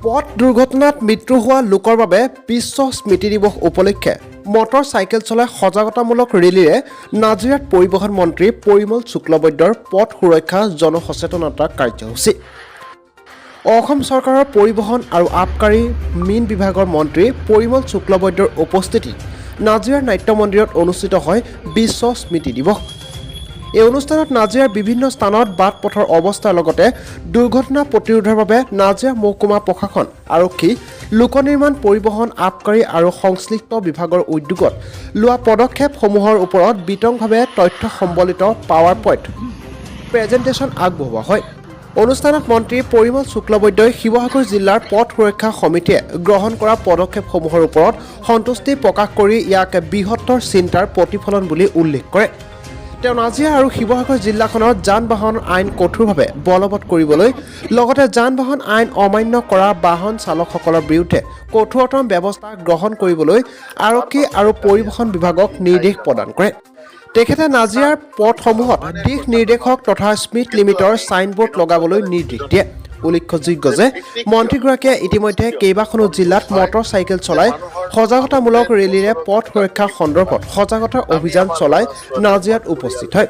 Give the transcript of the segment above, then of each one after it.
পথ দুৰ্ঘটনাত মৃত্যু হোৱা লোকৰ বাবে বিশ্ব স্মৃতি দিৱস উপলক্ষে মটৰ চাইকেল চলাই সজাগতামূলক ৰেলীৰে নাজিৰাত পৰিবহণ মন্ত্ৰী পৰিমল শুক্লবৈদ্যৰ পথ সুৰক্ষা জনসচেতনতা কাৰ্যসূচী। অসম চৰকাৰৰ পৰিবহণ আৰু আবকাৰী মীন বিভাগৰ মন্ত্ৰী পৰিমল শুক্লবৈদ্যৰ উপস্থিতিত নাজিৰাৰ নাট্য মন্দিৰত অনুষ্ঠিত হয় বিশ্ব স্মৃতি দিৱস। এই অনুষ্ঠানত নাজিৰাৰ বিভিন্ন স্থানত বাট পথৰ অৱস্থাৰ লগতে দুৰ্ঘটনা প্ৰতিৰোধৰ বাবে নাজিৰা মহকুমা প্ৰশাসন, আৰক্ষী, লোক নিৰ্মাণ, পৰিবহণ, আবকাৰী আৰু সংশ্লিষ্ট বিভাগৰ উদ্যোগত লোৱা পদক্ষেপসমূহৰ ওপৰত বিতংভাৱে তথ্য সম্বলিত পাৱাৰ পইণ্ট প্ৰেজেণ্টেশ্যন আগবঢ়োৱা হয়। অনুষ্ঠানত মন্ত্ৰী পৰিমল শুক্লবৈদ্যই শিৱসাগৰ জিলাৰ পথ সুৰক্ষা সমিতিয়ে গ্ৰহণ কৰা পদক্ষেপসমূহৰ ওপৰত সন্তুষ্টি প্ৰকাশ কৰি ইয়াক বৃহত্তৰ চিন্তাৰ প্ৰতিফলন বুলি উল্লেখ কৰে। তেওঁ নাজিৰা আৰু শিৱসাগৰ জিলাখনত যান বাহন আইন কঠোৰভাৱে বলবৎ কৰিবলৈ লগতে যান বাহন আইন অমান্য কৰা বাহন চালকসকলৰ বিৰুদ্ধে কঠোৰতম ব্যৱস্থা গ্ৰহণ কৰিবলৈ আৰক্ষী আৰু পৰিবহণ বিভাগক নিৰ্দেশ প্ৰদান কৰে। তেখেতে নাজিৰাৰ পথসমূহত দিশ নিৰ্দেশক তথা স্পীড লিমিটৰ ছাইনবোৰ্ড লগাবলৈ নিৰ্দেশ দিয়ে। উল্লেখযোগ্য যে মন্ত্ৰীগৰাকীয়ে ইতিমধ্যে কেইবাখনো জিলাত মটৰ চাইকেল চলাই সজাগতামূলক ৰেলীৰে পথ সুৰক্ষাৰ সন্দৰ্ভত সজাগতা অভিযান চলাই নাজিৰাত উপস্থিত হয়।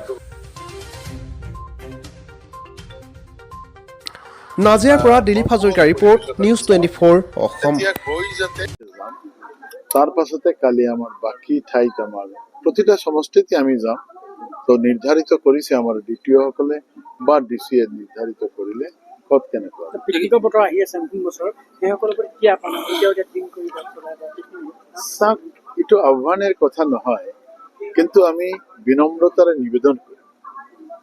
নাজিৰাৰ পৰা দিলীপ হাজৰিকাৰ ৰিপৰ্ট, নিউজ 24 অসম। তাৰ পাছতে কালি আমাৰ বাকী ঠাইত আমাৰ প্ৰতিটা সমষ্টিতে আমি যাম। তো নিৰ্ধাৰিত কৰিছে আমাৰ ডিটিঅসকলে বা ডিচিয়ে নিৰ্ধাৰিত কৰিলে ক'ত কেনেকুৱা চাওক, এইটো আহ্বানেৰ কথা নহয়, কিন্তু আমি বিনম্ৰতাৰে নিবেদন করি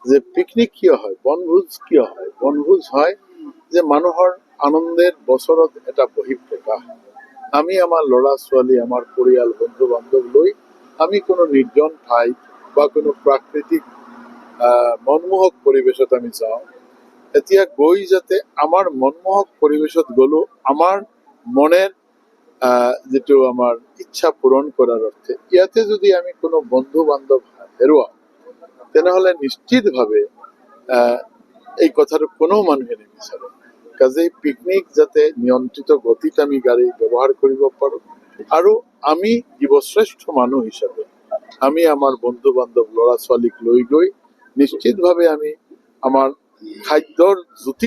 যে পিকনিক কিয় হয়, বনভোজ কিয় হয়? বনভোজ হয় যে মানুহৰ আনন্দেৰ বছৰত এটা বহিঃপ্ৰকাশ। আমি আমাৰ ল'ৰা ছোৱালী, আমাৰ পৰিয়াল, বন্ধু বান্ধৱ লৈ আমি কোনো নিৰ্জন ঠাইত বা কোনো প্ৰাকৃতিক মনমোহক পৰিৱেশত আমি যাওঁ। এতিয়া গৈ যাতে আমাৰ মনমোহক পৰিৱেশত গ'লো আমাৰ মনেৰ যেটো আমাৰ ইচ্ছা পূৰণ কৰাৰ অৰ্থে ইয়াতে যদি আমি কোনো বন্ধু বান্ধৱ হেৰুৱাওঁ তেনেহ'লে নিশ্চিতভাৱে এই কথাটো কোনো মানুহে নিবিচাৰে। কাজেই পিকনিক যাতে নিয়ন্ত্ৰিত গতিত আমি গাড়ী ব্যৱহাৰ কৰিব পাৰোঁ আৰু আমি জীৱশ্ৰেষ্ঠ মানুহ হিচাপে আমি আমাৰ বন্ধু বান্ধৱ ল'ৰা ছোৱালীক লৈ গৈ নিশ্চিতভাৱে আমি আমাৰ খাদ্যৰ জুতি